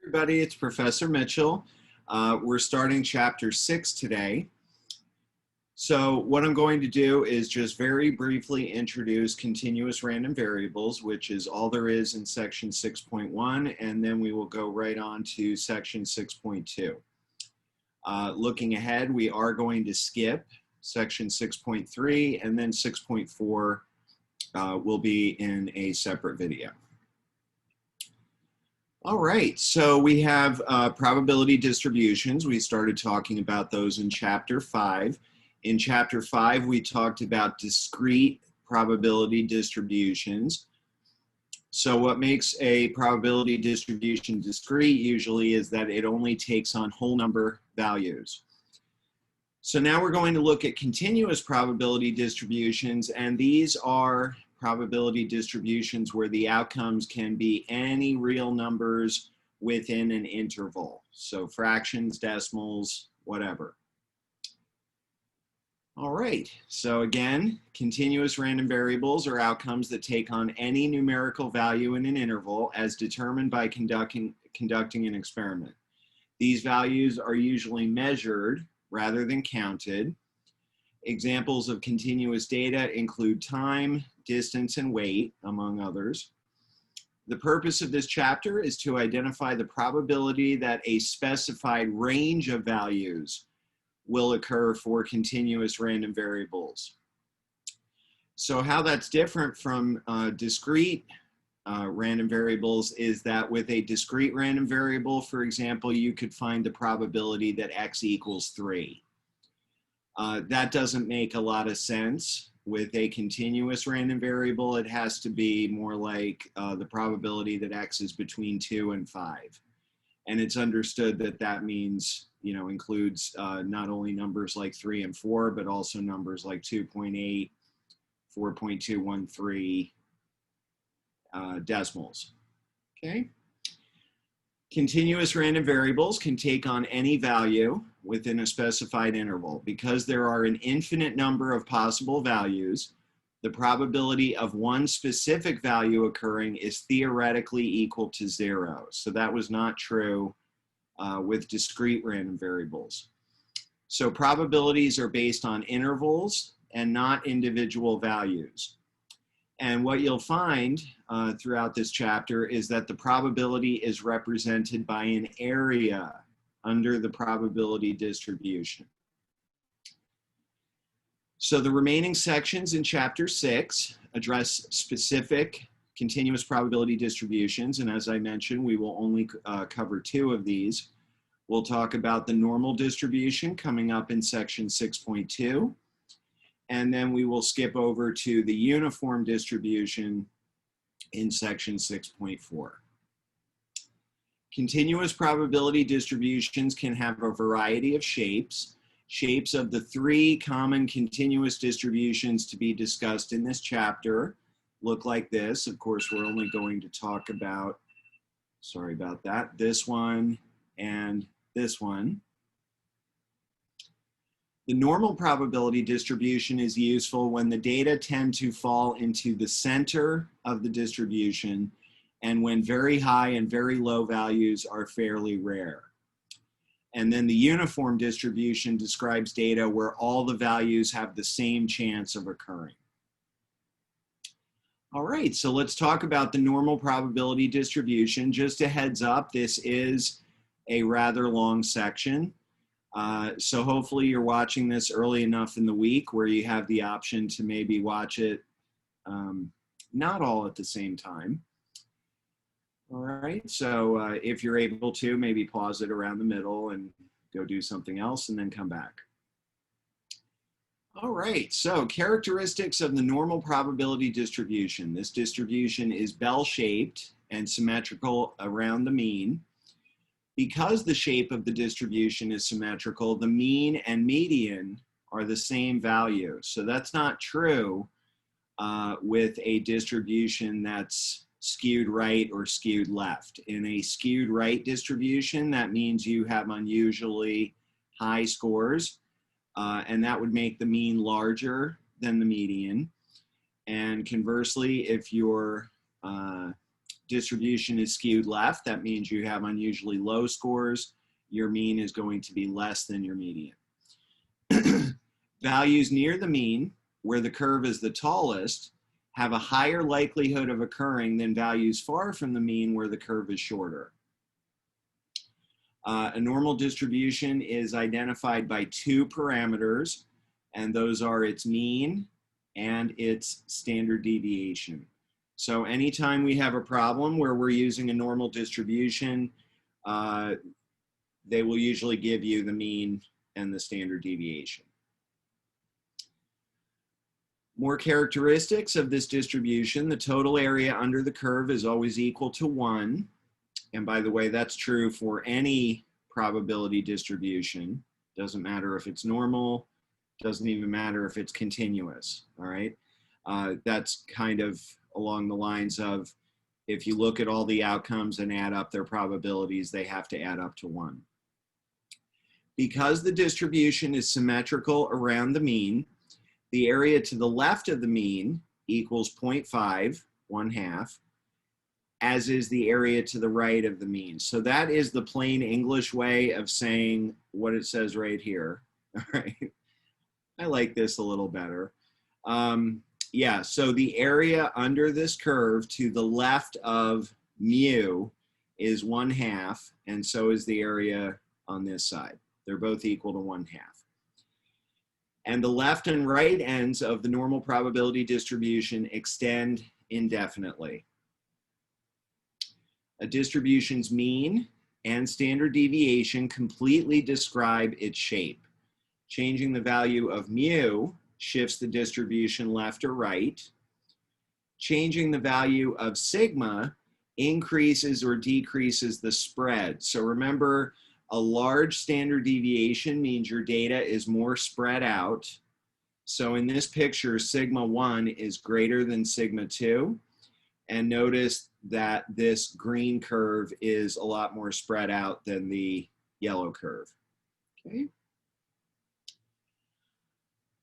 Everybody, it's Professor Mitchell. We're starting chapter 6 today. So what I'm going to do is just very briefly introduce continuous random variables, which is all there is in section 6.1, and then we will go right on to section 6.2. Looking ahead, we are going to skip section 6.3, and then 6.4 will be in a separate video. All right, so we have probability distributions. We started talking about those in chapter 5. In chapter 5, we talked about discrete probability distributions. So what makes a probability distribution discrete usually is that it only takes on whole number values. So now we're going to look at continuous probability distributions, and these are probability distributions where the outcomes can be any real numbers within an interval. So fractions, decimals, whatever. All right, so again, continuous random variables are outcomes that take on any numerical value in an interval as determined by conducting an experiment. These values are usually measured rather than counted. Examples of continuous data include time, distance, and weight, among others. The purpose of this chapter is to identify the probability that a specified range of values will occur for continuous random variables. So how that's different from discrete random variables is that with a discrete random variable, for example, you could find the probability that x equals 3. That doesn't make a lot of sense. With a continuous random variable, it has to be more like the probability that x is between 2 and 5. And it's understood that that means, includes not only numbers like 3 and 4, but also numbers like 2.8, 4.213 decimals. Okay. Continuous random variables can take on any value within a specified interval. Because there are an infinite number of possible values, the probability of one specific value occurring is theoretically equal to 0. So that was not true with discrete random variables. So probabilities are based on intervals and not individual values. And what you'll find throughout this chapter is that the probability is represented by an area under the probability distribution. So the remaining sections in chapter 6 address specific continuous probability distributions. And as I mentioned, we will only cover 2 of these. We'll talk about the normal distribution coming up in section 6.2. And then we will skip over to the uniform distribution in section 6.4. Continuous probability distributions can have a variety of shapes. Shapes of the 3 common continuous distributions to be discussed in this chapter look like this. Of course, we're only going to talk about, sorry about that, this one and this one. The normal probability distribution is useful when the data tend to fall into the center of the distribution and when very high and very low values are fairly rare. And then the uniform distribution describes data where all the values have the same chance of occurring. All right, so let's talk about the normal probability distribution. Just a heads up, this is a rather long section. So hopefully you're watching this early enough in the week where you have the option to maybe watch it not all at the same time. All right, so if you're able to, maybe pause it around the middle and go do something else and then come back. All right, so characteristics of the normal probability distribution. This distribution is bell-shaped and symmetrical around the mean. Because the shape of the distribution is symmetrical, the mean and median are the same value. So that's not true with a distribution that's skewed right or skewed left. In a skewed right distribution, that means you have unusually high scores, and that would make the mean larger than the median. And conversely, if your distribution is skewed left, that means you have unusually low scores. Your mean is going to be less than your median. Values near the mean, where the curve is the tallest, have a higher likelihood of occurring than values far from the mean where the curve is shorter. A normal distribution is identified by two parameters, and those are its mean and its standard deviation. So anytime we have a problem where we're using a normal distribution, they will usually give you the mean and the standard deviation. More characteristics of this distribution: the total area under the curve is always equal to 1. And by the way, that's true for any probability distribution. Doesn't matter if it's normal, doesn't even matter if it's continuous, all right? That's kind of along the lines of, if you look at all the outcomes and add up their probabilities, they have to add up to 1. Because the distribution is symmetrical around the mean, the area to the left of the mean equals 0.5, 1/2, as is the area to the right of the mean. So that is the plain English way of saying what it says right here. All right. I like this a little better. Yeah, so the area under this curve to the left of mu is 1/2, and so is the area on this side. They're both equal to 1/2. And the left and right ends of the normal probability distribution extend indefinitely. A distribution's mean and standard deviation completely describe its shape. Changing the value of mu shifts the distribution left or right. Changing the value of sigma increases or decreases the spread. So remember, a large standard deviation means your data is more spread out. So in this picture, sigma 1 is greater than sigma 2. And notice that this green curve is a lot more spread out than the yellow curve. Okay.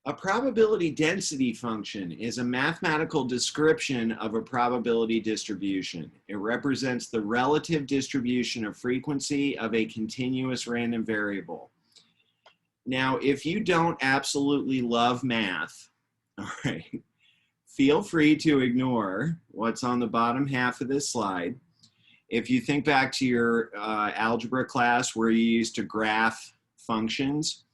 A probability density function is a mathematical description of a probability distribution. It represents the relative distribution of frequency of a continuous random variable. Now, if you don't absolutely love math, all right, feel free to ignore what's on the bottom half of this slide. If you think back to your algebra class where you used to graph functions,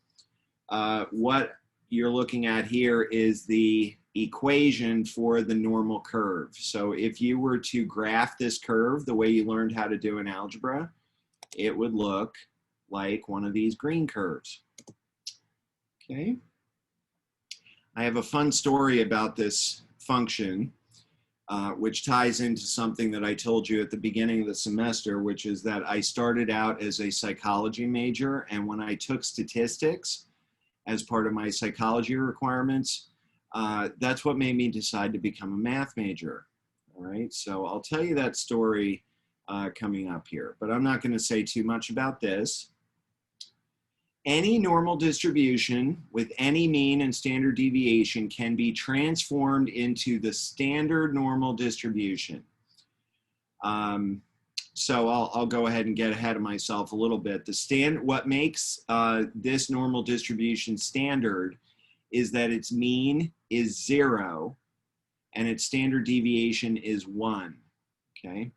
what you're looking at here is the equation for the normal curve. So if you were to graph this curve the way you learned how to do in algebra, it would look like one of these green curves. Okay. I have a fun story about this function, which ties into something that I told you at the beginning of the semester, which is that I started out as a psychology major, and when I took statistics as part of my psychology requirements, that's what made me decide to become a math major. All right, so I'll tell you that story coming up here, but I'm not going to say too much about this. Any normal distribution with any mean and standard deviation can be transformed into the standard normal distribution. So I'll go ahead and get ahead of myself a little bit. What makes this normal distribution standard is that its mean is 0 and its standard deviation is 1, okay?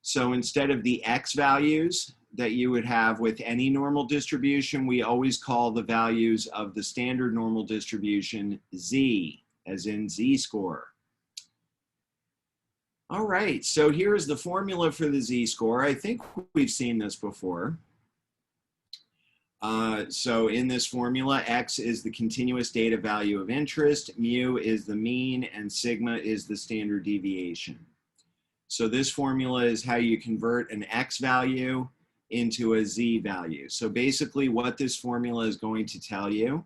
So instead of the x values that you would have with any normal distribution, we always call the values of the standard normal distribution z, as in z-score. All right, so here's the formula for the z-score. I think we've seen this before. So in this formula, x is the continuous data value of interest, mu is the mean, and sigma is the standard deviation. So this formula is how you convert an x value into a z value. So basically what this formula is going to tell you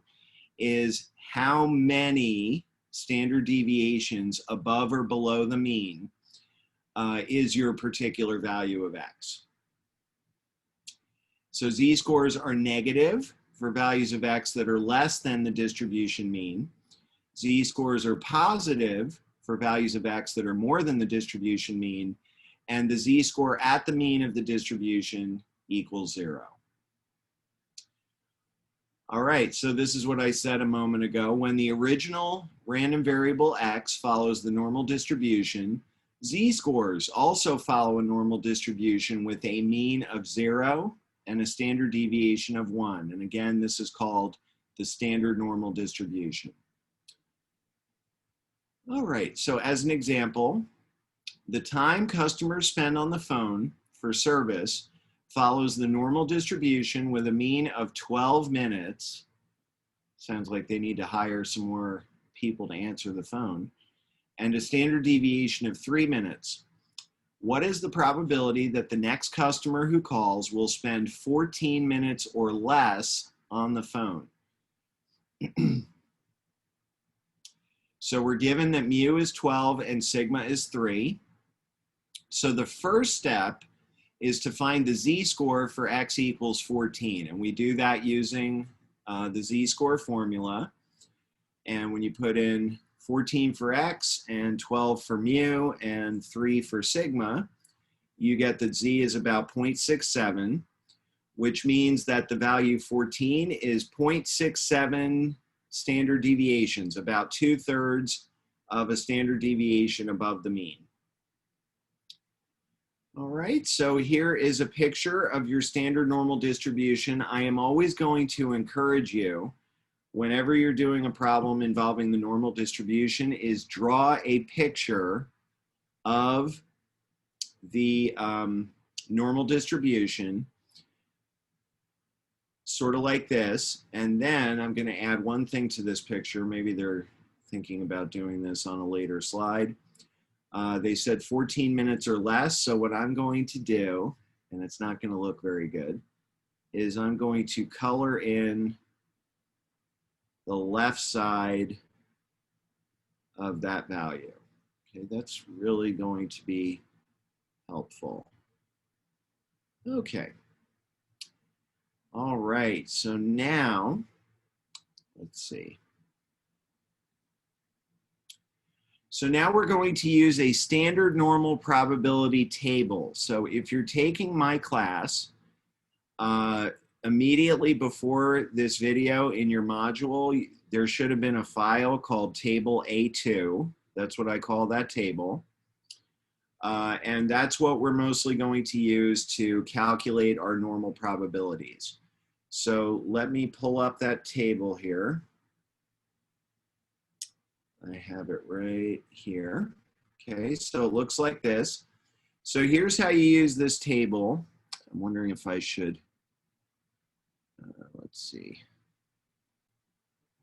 is how many standard deviations above or below the mean is your particular value of x. So z-scores are negative for values of x that are less than the distribution mean. Z-scores are positive for values of x that are more than the distribution mean. and the z-score at the mean of the distribution equals 0. All right, so this is what I said a moment ago. When the original random variable x follows the normal distribution, z-scores also follow a normal distribution with a mean of 0 and a standard deviation of 1. And again, this is called the standard normal distribution. All right, so as an example, the time customers spend on the phone for service follows the normal distribution with a mean of 12 minutes. Sounds like they need to hire some more people to answer the phone. And a standard deviation of 3 minutes. What is the probability that the next customer who calls will spend 14 minutes or less on the phone? So we're given that mu is 12 and sigma is 3. So the first step is to find the z-score for x equals 14. And we do that using the z-score formula. And when you put in 14 for x and 12 for mu and 3 for sigma, you get that z is about 0.67, which means that the value 14 is 0.67 standard deviations, about 2/3 of a standard deviation above the mean. All right, so here is a picture of your standard normal distribution. I am always going to encourage you, whenever you're doing a problem involving the normal distribution, is draw a picture of the normal distribution, sort of like this. And then I'm going to add one thing to this picture. Maybe they're thinking about doing this on a later slide. They said 14 minutes or less. So what I'm going to do, and it's not going to look very good, is I'm going to color in the left side of that value. Okay, that's really going to be helpful. Okay. All right, so now, let's see. So now we're going to use a standard normal probability table. So if you're taking my class, immediately before this video in your module, there should have been a file called table A2. That's what I call that table. And that's what we're mostly going to use to calculate our normal probabilities. So let me pull up that table here. I have it right here. Okay, so it looks like this. So here's how you use this table. I'm wondering if I should, let's see.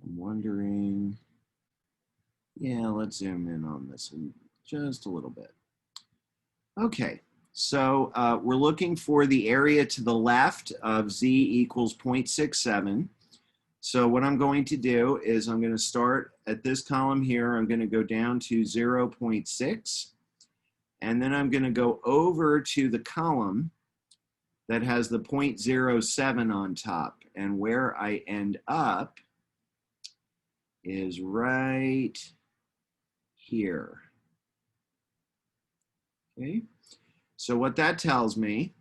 I'm wondering, yeah, let's zoom in on this just a little bit. Okay, so we're looking for the area to the left of z equals 0.67. So what I'm going to do is I'm going to start at this column here. I'm going to go down to 0.6. And then I'm going to go over to the column that has the 0.07 on top. And where I end up is right here. Okay. So what that tells me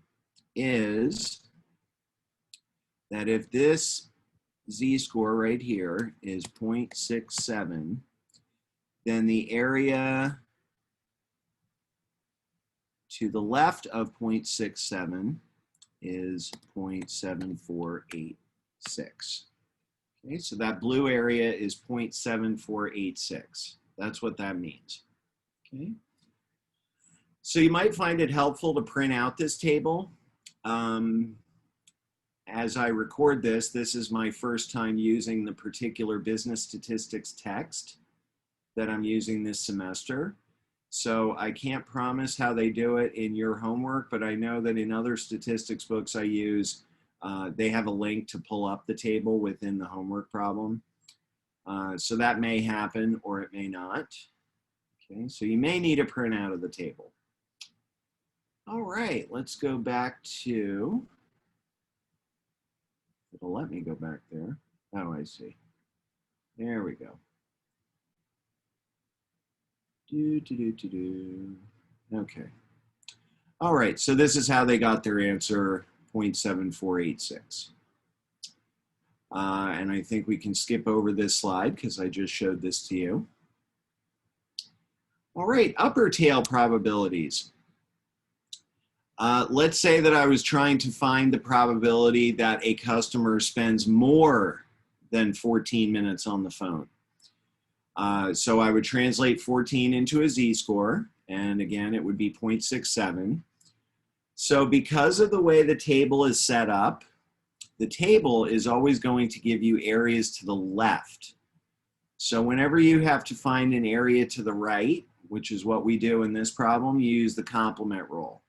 is that if this z-score right here is 0.67, then the area to the left of 0.67 is 0.7486. Okay, so that blue area is 0.7486. That's what that means. Okay. So you might find it helpful to print out this table. As I record this, this is my first time using the particular business statistics text that I'm using this semester. So I can't promise how they do it in your homework, but I know that in other statistics books I use, they have a link to pull up the table within the homework problem. So that may happen or it may not. Okay, so you may need a printout of the table. All right, let's go back to, it'll let me go back there. Oh, I see. There we go. Okay. All right, so this is how they got their answer, 0.7486. And I think we can skip over this slide because I just showed this to you. All right, upper tail probabilities. Let's say that I was trying to find the probability that a customer spends more than 14 minutes on the phone. So I would translate 14 into a z-score, and again, it would be 0.67. So because of the way the table is set up, the table is always going to give you areas to the left. So whenever you have to find an area to the right, which is what we do in this problem, you use the complement rule.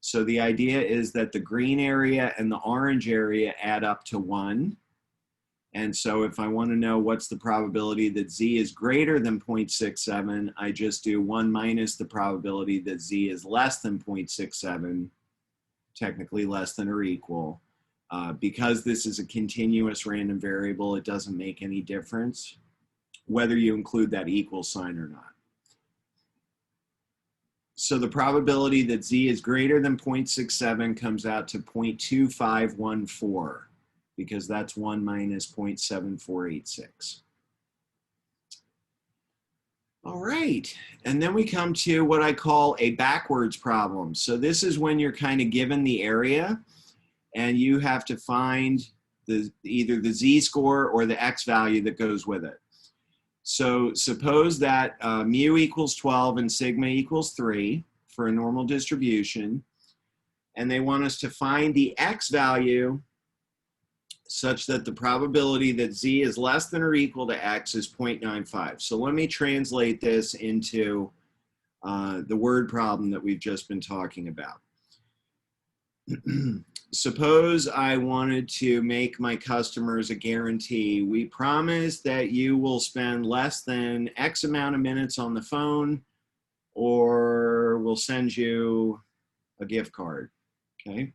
So the idea is that the green area and the orange area add up to 1. And so if I want to know what's the probability that z is greater than 0.67, I just do 1 minus the probability that z is less than 0.67, technically less than or equal. Because this is a continuous random variable, it doesn't make any difference whether you include that equal sign or not. So the probability that z is greater than 0.67 comes out to 0.2514, because that's 1 minus 0.7486. All right, and then we come to what I call a backwards problem. So this is when you're kind of given the area and you have to find either the z-score or the x value that goes with it. So suppose that mu equals 12 and sigma equals 3 for a normal distribution, and they want us to find the x value such that the probability that z is less than or equal to x is 0.95. So let me translate this into the word problem that we've just been talking about. Suppose I wanted to make my customers a guarantee. We promise that you will spend less than X amount of minutes on the phone, or we'll send you a gift card, okay?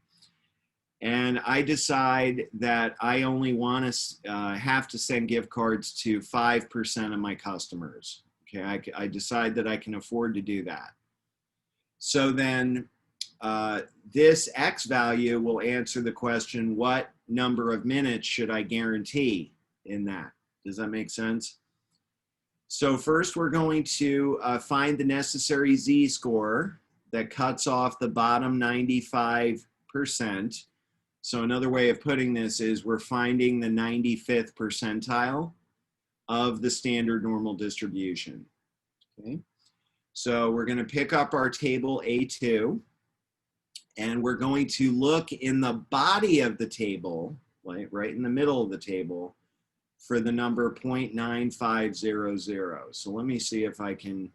And I decide that I only want to have to send gift cards to 5% of my customers, okay? I decide that I can afford to do that. So then this x value will answer the question, what number of minutes should I guarantee in that? Does that make sense? So first we're going to find the necessary z-score that cuts off the bottom 95%. So another way of putting this is we're finding the 95th percentile of the standard normal distribution. Okay? So we're going to pick up our table A2. And we're going to look in the body of the table, right in the middle of the table, for the number 0.9500. So let me see if I can,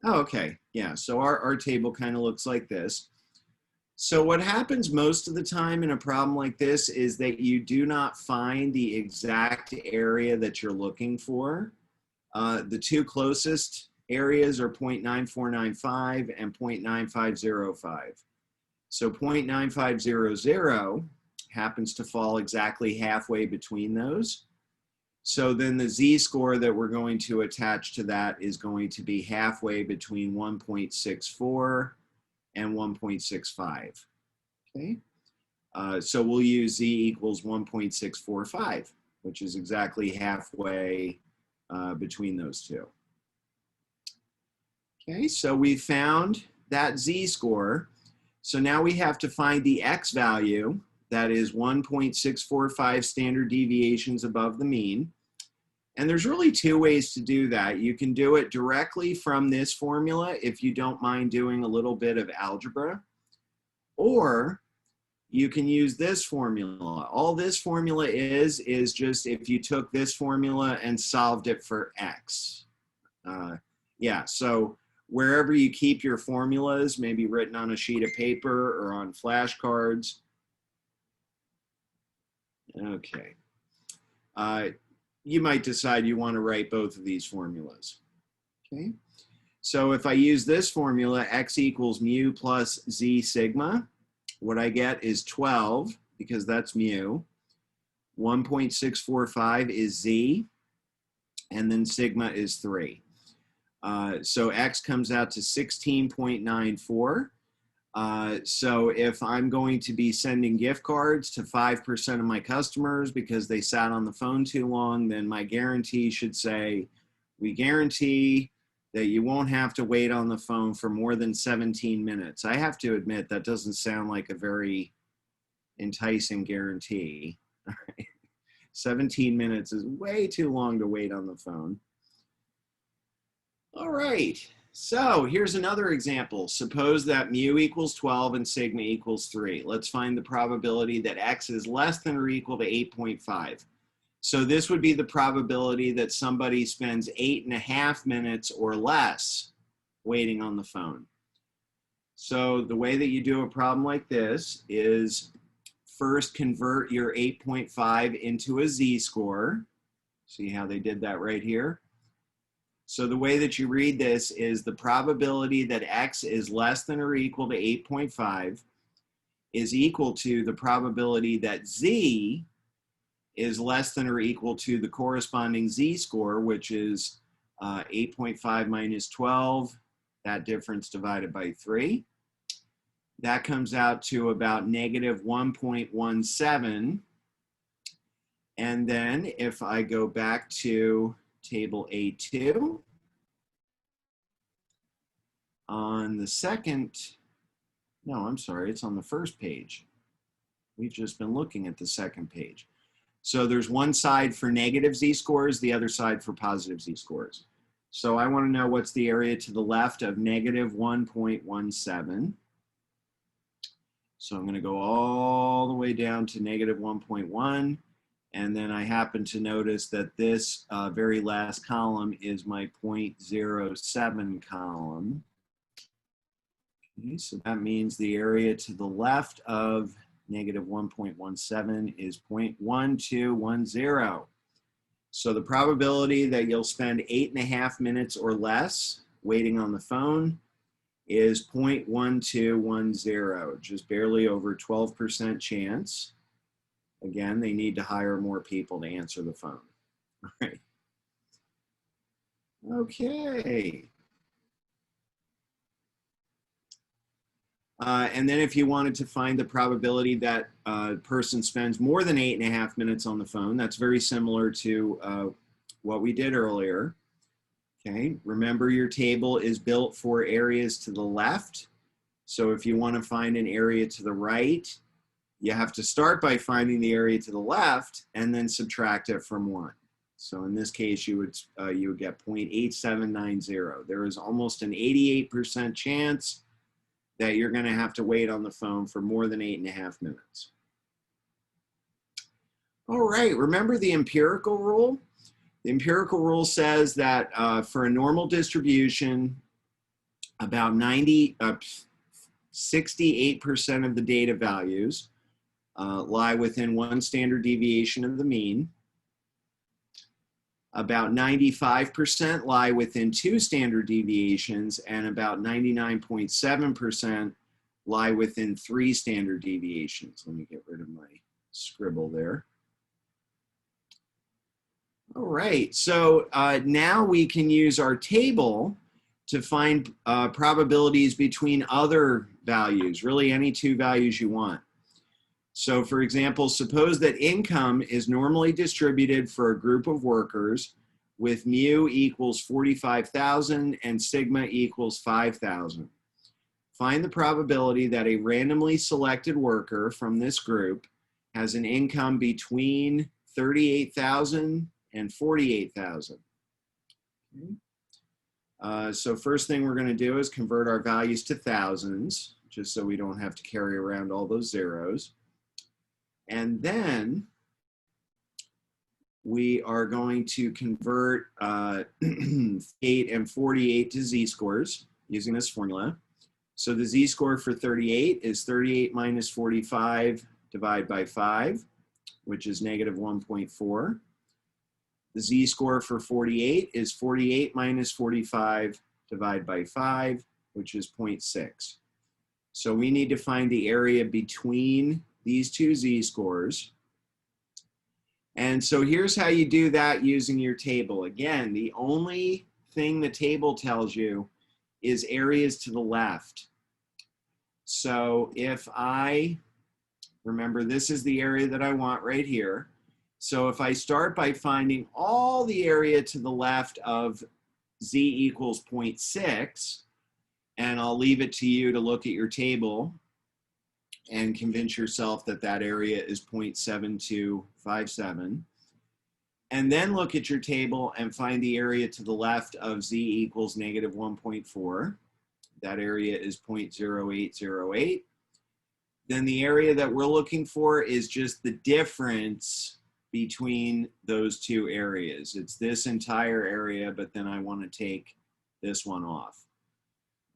oh, okay, yeah, so our table kind of looks like this. So what happens most of the time in a problem like this is that you do not find the exact area that you're looking for. The two closest areas are 0.9495 and 0.9505. So 0.9500 happens to fall exactly halfway between those. So then the z-score that we're going to attach to that is going to be halfway between 1.64 and 1.65. Okay, so we'll use z equals 1.645, which is exactly halfway between those two. Okay, so we found that z-score. So now we have to find the x value, that is 1.645 standard deviations above the mean. And there's really two ways to do that. You can do it directly from this formula if you don't mind doing a little bit of algebra, or you can use this formula. All this formula is just if you took this formula and solved it for x. Yeah, so wherever you keep your formulas, maybe written on a sheet of paper or on flashcards. Okay. You might decide you want to write both of these formulas. Okay. So if I use this formula, x equals mu plus z sigma, what I get is 12, because that's mu. 1.645 is z, and then sigma is 3. So x comes out to 16.94. So if I'm going to be sending gift cards to 5% of my customers because they sat on the phone too long, then my guarantee should say, we guarantee that you won't have to wait on the phone for more than 17 minutes. I have to admit that doesn't sound like a very enticing guarantee. 17 minutes is way too long to wait on the phone. All right, so here's another example. Suppose that mu equals 12 and sigma equals 3. Let's find the probability that x is less than or equal to 8.5. So this would be the probability that somebody spends 8.5 minutes or less waiting on the phone. So the way that you do a problem like this is first convert your 8.5 into a z-score. See how they did that right here? So the way that you read this is the probability that x is less than or equal to 8.5 is equal to the probability that z is less than or equal to the corresponding z-score, which is 8.5 minus 12, that difference divided by 3. That comes out to about negative 1.17. And then if I go back to table A2, on the second, no, I'm sorry, it's on the first page. We've just been looking at the second page. So there's one side for negative z-scores, the other side for positive z-scores. So I want to know what's the area to the left of negative 1.17. So I'm going to go all the way down to negative 1.1. And then I happen to notice that this very last column is my 0.07 column. Okay, so that means the area to the left of negative 1.17 is 0.1210. So the probability that you'll spend 8.5 minutes or less waiting on the phone is 0.1210, just barely over 12% chance. Again, they need to hire more people to answer the phone. All right. Okay. And then if you wanted to find the probability that a person spends more than 8.5 minutes on the phone, that's very similar to what we did earlier. Okay, remember your table is built for areas to the left. So if you want to find an area to the right, you have to start by finding the area to the left and then subtract it from 1. So in this case, you would get 0.8790. There is almost an 88% chance that you're going to have to wait on the phone for more than 8.5 minutes. All right, remember the empirical rule? The empirical rule says that for a normal distribution, about 68% of the data values lie within 1 standard deviation of the mean. About 95% lie within 2 standard deviations, and about 99.7% lie within 3 standard deviations. Let me get rid of my scribble there. All right, so now we can use our table to find probabilities between other values, really any 2 values you want. So for example, suppose that income is normally distributed for a group of workers with mu equals 45,000 and sigma equals 5,000. Find the probability that a randomly selected worker from this group has an income between 38,000 and 48,000. Okay. So first thing we're going to do is convert our values to thousands, just so we don't have to carry around all those zeros. And then we are going to convert 8 and 48 to z-scores using this formula. So the z-score for 38 is 38 minus 45 divided by 5, which is negative 1.4. The z-score for 48 is 48 minus 45 divided by 5, which is 0.6. So we need to find the area between these 2 z-scores. And so here's how you do that using your table. Again, the only thing the table tells you is areas to the left. So if I, remember this is the area that I want right here. So if I start by finding all the area to the left of z equals 0.6, and I'll leave it to you to look at your table and convince yourself that that area is 0.7257. And then look at your table and find the area to the left of z equals negative 1.4. That area is 0.0808. Then the area that we're looking for is just the difference between those two areas. It's this entire area, but then I want to take this one off.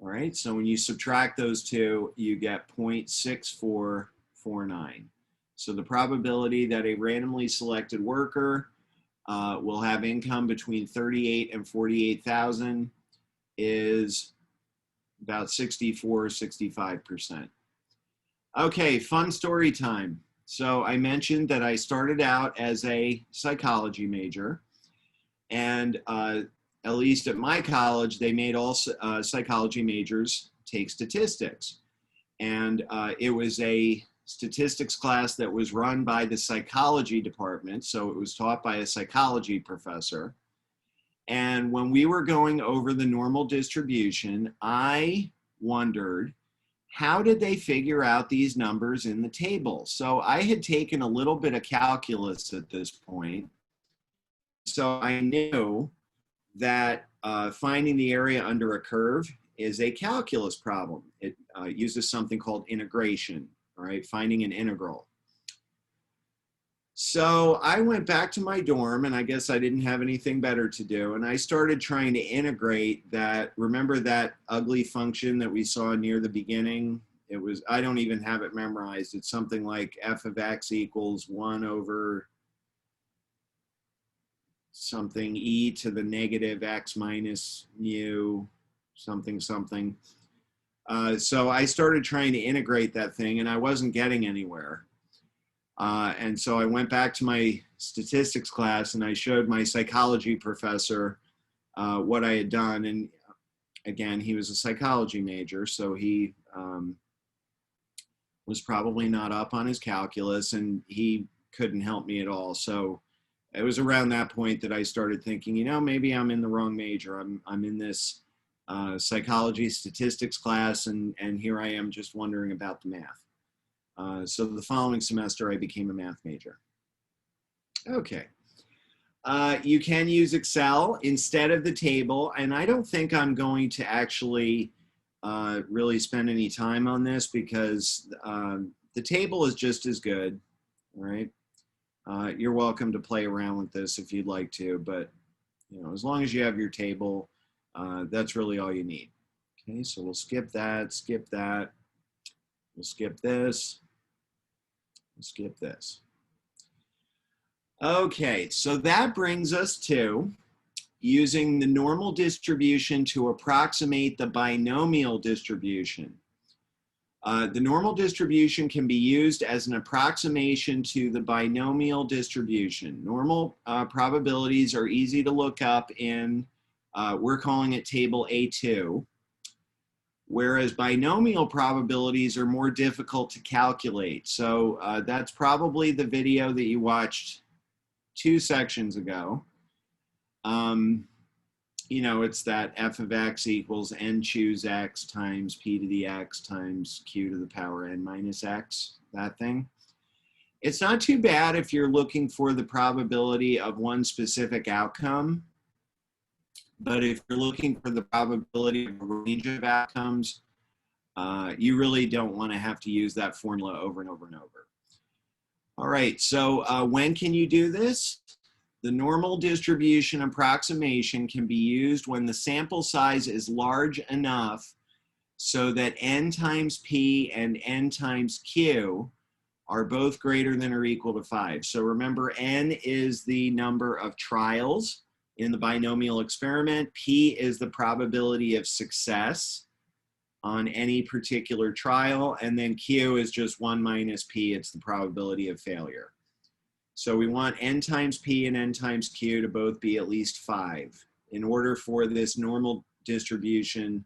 All right, so when you subtract those two, you get 0.6449. So the probability that a randomly selected worker will have income between 38 and 48,000 is about 65%. Okay, fun story time. So I mentioned that I started out as a psychology major, and at least at my college, they made all psychology majors take statistics. And it was a statistics class that was run by the psychology department, so it was taught by a psychology professor. And when we were going over the normal distribution, I wondered, how did they figure out these numbers in the table? So I had taken a little bit of calculus at this point. So I knew that finding the area under a curve is a calculus problem. It uses something called integration, all right, finding an integral. So I went back to my dorm, and I guess I didn't have anything better to do, and I started trying to integrate that. Remember that ugly function that we saw near the beginning? It was, I don't even have it memorized. It's something like f of x equals 1 over something e to the negative x minus mu something something. So I started trying to integrate that thing, and I wasn't getting anywhere. And so I went back to my statistics class, and I showed my psychology professor what I had done. And again, he was a psychology major, so he was probably not up on his calculus, and he couldn't help me at all. So it was around that point that I started thinking, you know, maybe I'm in the wrong major. I'm in this psychology statistics class, and here I am just wondering about the math. So the following semester, I became a math major. Okay. You can use Excel instead of the table, and I don't think I'm going to actually really spend any time on this because the table is just as good, all right? You're welcome to play around with this if you'd like to, but you know, as long as you have your table, that's really all you need. Okay, so we'll skip that, we'll skip this, we'll skip this. Okay, so that brings us to using the normal distribution to approximate the binomial distribution. The normal distribution can be used as an approximation to the binomial distribution. Normal probabilities are easy to look up in, we're calling it table A2, whereas binomial probabilities are more difficult to calculate. So that's probably the video that you watched 2 sections ago. You know, it's that f of x equals n choose x times p to the x times q to the power n minus x, that thing. It's not too bad if you're looking for the probability of one specific outcome, but if you're looking for the probability of a range of outcomes, you really don't want to have to use that formula over and over and over. All right, so when can you do this? The normal distribution approximation can be used when the sample size is large enough so that n times p and n times q are both greater than or equal to 5. So remember, n is the number of trials in the binomial experiment. P is the probability of success on any particular trial. And then q is just 1 minus p. It's the probability of failure. So we want n times p and n times q to both be at least 5 in order for this normal distribution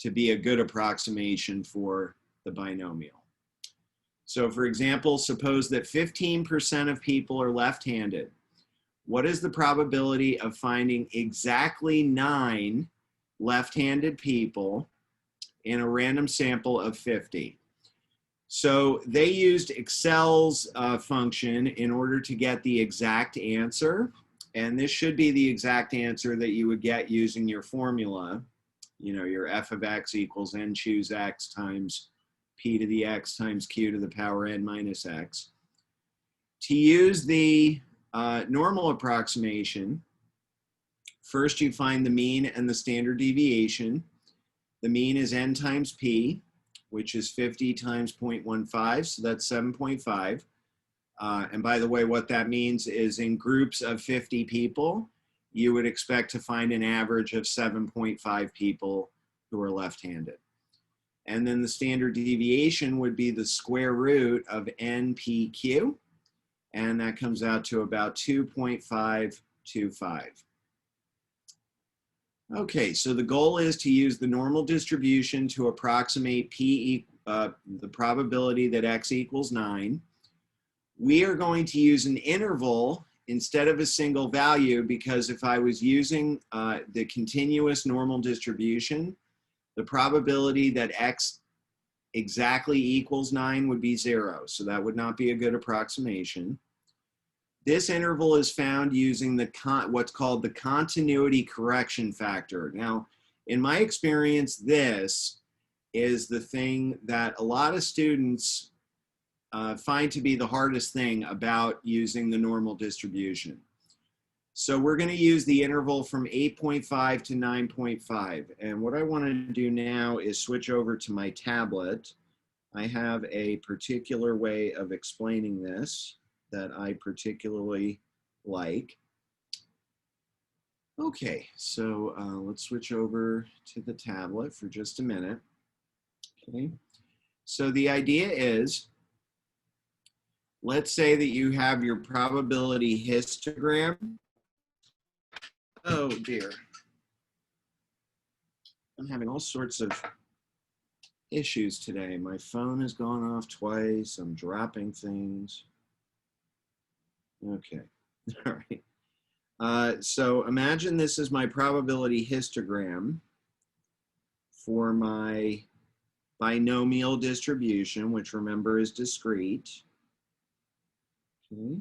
to be a good approximation for the binomial. So for example, suppose that 15% of people are left-handed. What is the probability of finding exactly 9 left-handed people in a random sample of 50? So they used Excel's function in order to get the exact answer. And this should be the exact answer that you would get using your formula. You know, your f of x equals n choose x times p to the x times q to the power n minus x. To use the normal approximation, first you find the mean and the standard deviation. The mean is n times p, which is 50 times 0.15, so that's 7.5. And by the way, what that means is in groups of 50 people, you would expect to find an average of 7.5 people who are left-handed. And then the standard deviation would be the square root of NPQ, and that comes out to about 2.525. Okay, so the goal is to use the normal distribution to approximate the probability that x equals 9. We are going to use an interval instead of a single value, because if I was using the continuous normal distribution, the probability that x exactly equals 9 would be 0. So that would not be a good approximation. This interval is found using what's called the continuity correction factor. Now, in my experience, this is the thing that a lot of students find to be the hardest thing about using the normal distribution. So we're going to use the interval from 8.5 to 9.5. And what I want to do now is switch over to my tablet. I have a particular way of explaining this that I particularly like. Okay, so let's switch over to the tablet for just a minute. Okay, so the idea is, let's say that you have your probability histogram. Oh dear. I'm having all sorts of issues today. My phone has gone off twice. I'm dropping things. Okay, all right. So imagine this is my probability histogram for my binomial distribution, which remember is discrete. Okay.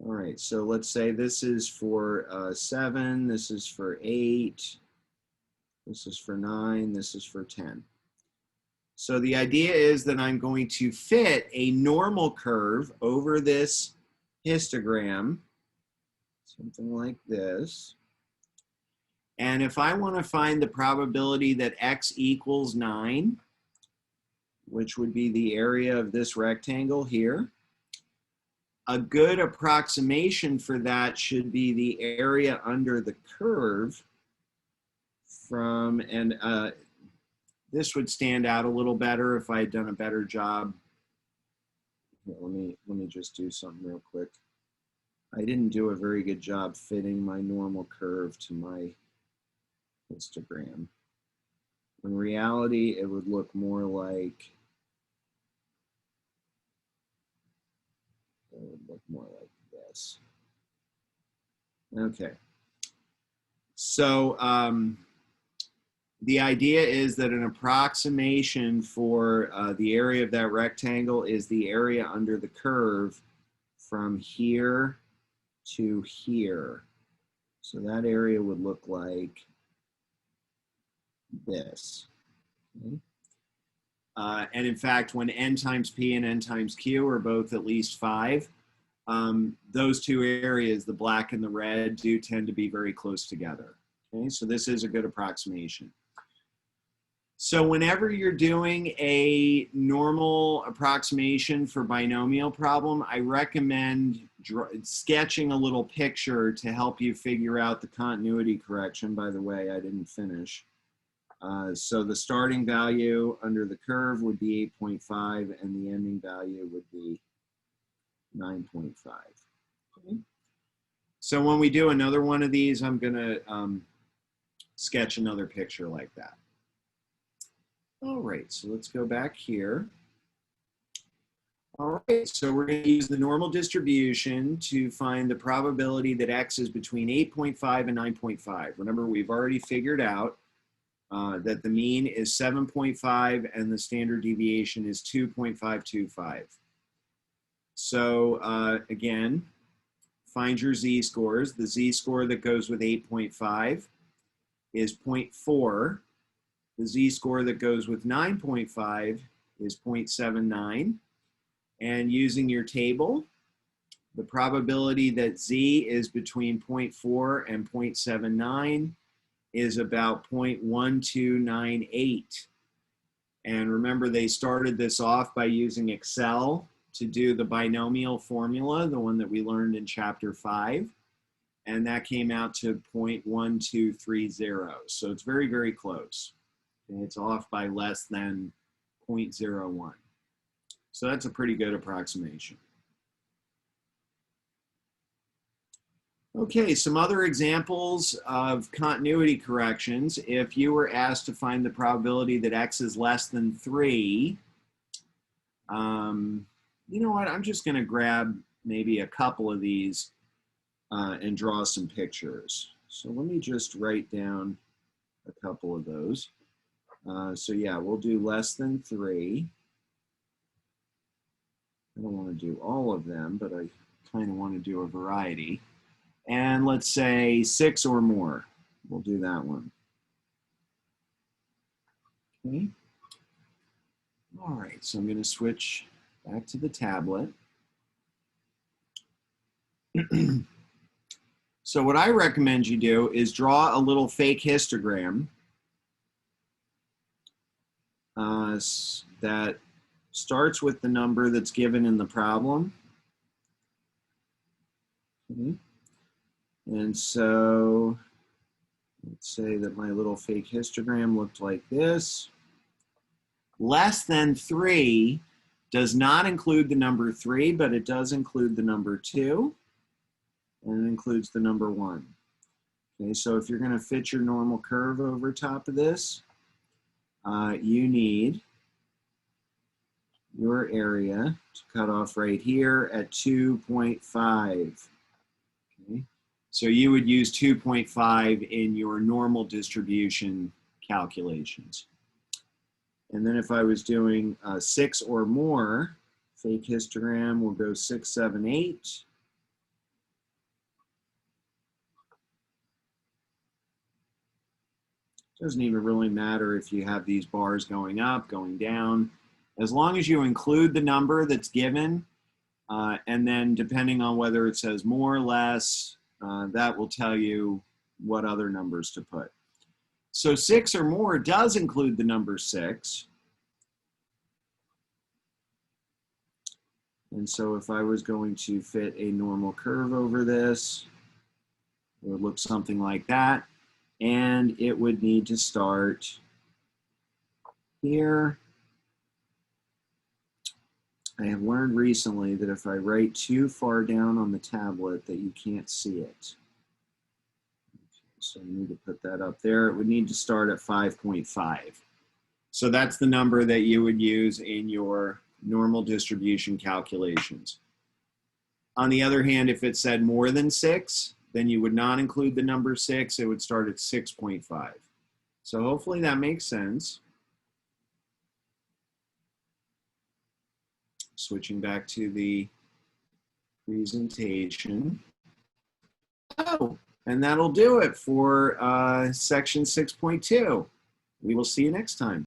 All right, so let's say this is for 7, this is for 8, this is for 9, this is for 10. So the idea is that I'm going to fit a normal curve over this histogram, something like this. And if I want to find the probability that x equals 9, which would be the area of this rectangle here, a good approximation for that should be the area under the curve from, and this would stand out a little better if I had done a better job. Here, let me just do something real quick. I didn't do a very good job fitting my normal curve to my histogram. In reality, it would look more like, this. Okay. So the idea is that an approximation for the area of that rectangle is the area under the curve from here to here. So that area would look like this. Okay. And in fact, when n times p and n times q are both at least 5, those two areas, the black and the red, do tend to be very close together. Okay, so this is a good approximation. So whenever you're doing a normal approximation for binomial problem, I recommend sketching a little picture to help you figure out the continuity correction. By the way, I didn't finish. So the starting value under the curve would be 8.5 and the ending value would be 9.5. Okay. So when we do another one of these, I'm going to sketch another picture like that. All right, so let's go back here. All right, so we're going to use the normal distribution to find the probability that x is between 8.5 and 9.5. Remember, we've already figured out that the mean is 7.5 and the standard deviation is 2.525. So again, find your z-scores. The z-score that goes with 8.5 is 0.4. The z-score that goes with 9.5 is 0.79. And using your table, the probability that z is between 0.4 and 0.79 is about 0.1298. And remember, they started this off by using Excel to do the binomial formula, the one that we learned in chapter 5. And that came out to 0.1230. So it's very, very close. And it's off by less than 0.01. So that's a pretty good approximation. Okay, some other examples of continuity corrections. If you were asked to find the probability that x is less than 3, you know what, I'm just going to grab maybe a couple of these and draw some pictures. So let me just write down a couple of those. So yeah, we'll do less than 3. I don't want to do all of them, but I kind of want to do a variety. And let's say 6 or more. We'll do that one. Okay. All right, so I'm going to switch back to the tablet. So what I recommend you do is draw a little fake histogram that starts with the number that's given in the problem. Okay. And so let's say that my little fake histogram looked like this. Less than 3 does not include the number 3, but it does include the number 2, and it includes the number 1. Okay, so if you're going to fit your normal curve over top of this, you need your area to cut off right here at 2.5. Okay. So you would use 2.5 in your normal distribution calculations. And then if I was doing 6 or more, fake histogram will go 6, 7, 8. Doesn't even really matter if you have these bars going up, going down. As long as you include the number that's given, and then depending on whether it says more or less, that will tell you what other numbers to put. So 6 or more does include the number 6. And so if I was going to fit a normal curve over this, it would look something like that. And it would need to start here. I have learned recently that if I write too far down on the tablet that you can't see it. So I need to put that up there. It would need to start at 5.5. So that's the number that you would use in your normal distribution calculations. On the other hand, if it said more than 6, then you would not include the number 6. It would start at 6.5. So hopefully that makes sense. Switching back to the presentation. Oh, and that'll do it for section 6.2. We will see you next time.